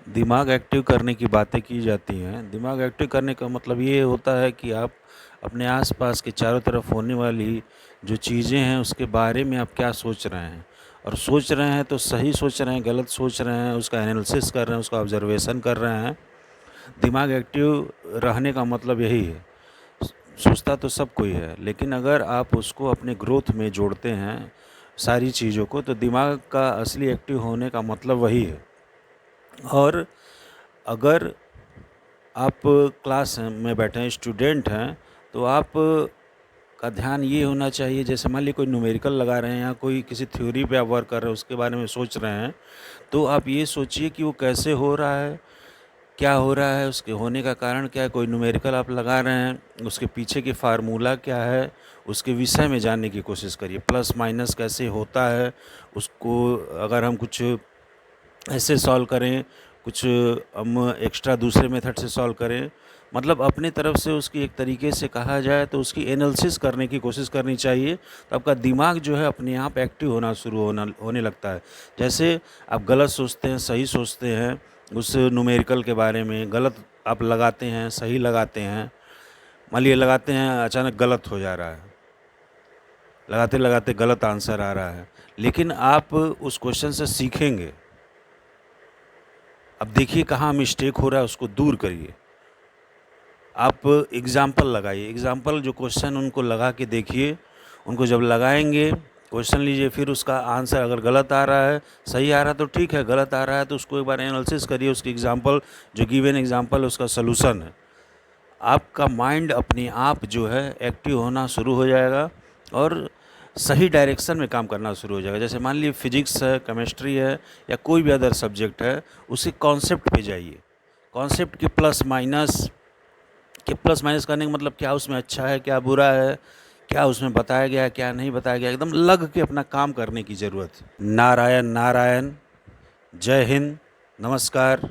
दिमाग एक्टिव करने की बातें की जाती हैं। दिमाग एक्टिव करने का मतलब ये होता है कि आप अपने आसपास के चारों तरफ होने वाली जो चीज़ें हैं उसके बारे में आप क्या सोच रहे हैं, और सोच रहे हैं तो सही सोच रहे हैं, गलत सोच रहे हैं, उसका एनालिसिस कर रहे हैं, उसका ऑब्जर्वेशन कर रहे हैं। दिमाग एक्टिव रहने का मतलब यही है। सोचता तो सब कोई है, लेकिन अगर आप उसको अपने ग्रोथ में जोड़ते हैं सारी चीज़ों को, तो दिमाग का असली एक्टिव होने का मतलब वही है। और अगर आप क्लास में बैठे हैं, स्टूडेंट हैं, तो आप का ध्यान ये होना चाहिए, जैसे मान लीजिए कोई न्यूमेरिकल लगा रहे हैं या कोई किसी थ्योरी पे आप वर्क कर रहे हैं, उसके बारे में सोच रहे हैं, तो आप ये सोचिए कि वो कैसे हो रहा है, क्या हो रहा है, उसके होने का कारण क्या है। कोई न्यूमेरिकल आप लगा रहे हैं, उसके पीछे की फार्मूला क्या है, उसके विषय में जानने की कोशिश करिए। प्लस माइनस कैसे होता है, उसको अगर हम कुछ ऐसे सॉल्व करें, कुछ हम एक्स्ट्रा दूसरे मेथड से सॉल्व करें, मतलब अपनी तरफ से उसकी एक तरीके से कहा जाए तो उसकी एनालिसिस करने की कोशिश करनी चाहिए। तो आपका दिमाग जो है अपने आप एक्टिव होने लगता है। जैसे आप गलत सोचते हैं, सही सोचते हैं, उस न्यूमेरिकल के बारे में गलत आप लगाते हैं, सही लगाते हैं। मान लीजिए लगाते हैं, अचानक गलत हो जा रहा है, लगाते लगाते गलत आंसर आ रहा है, लेकिन आप उस क्वेश्चन से सीखेंगे। अब देखिए कहाँ मिस्टेक हो रहा है, उसको दूर करिए। आप एग्ज़ाम्पल लगाइए, एग्ज़ाम्पल जो क्वेश्चन उनको लगा के देखिए। उनको जब लगाएंगे, क्वेश्चन लीजिए, फिर उसका आंसर अगर गलत आ रहा है, सही आ रहा है तो ठीक है, गलत आ रहा है तो उसको एक बार एनालिसिस करिए, उसकी एग्ज़ाम्पल जो गिवन एग्ज़ाम्पल उसका सॉल्यूशन है। आपका माइंड अपने आप जो है एक्टिव होना शुरू हो जाएगा और सही डायरेक्शन में काम करना शुरू हो जाएगा। जैसे मान लीजिए फिजिक्स है, केमिस्ट्री है, या कोई भी अदर सब्जेक्ट है, उसी कॉन्सेप्ट पे जाइए। कॉन्सेप्ट के प्लस माइनस करने का मतलब क्या उसमें अच्छा है, क्या बुरा है, क्या उसमें बताया गया है, क्या नहीं बताया गया, एकदम लग के अपना काम करने की ज़रूरत है। नारायण नारायण। जय हिंद। नमस्कार।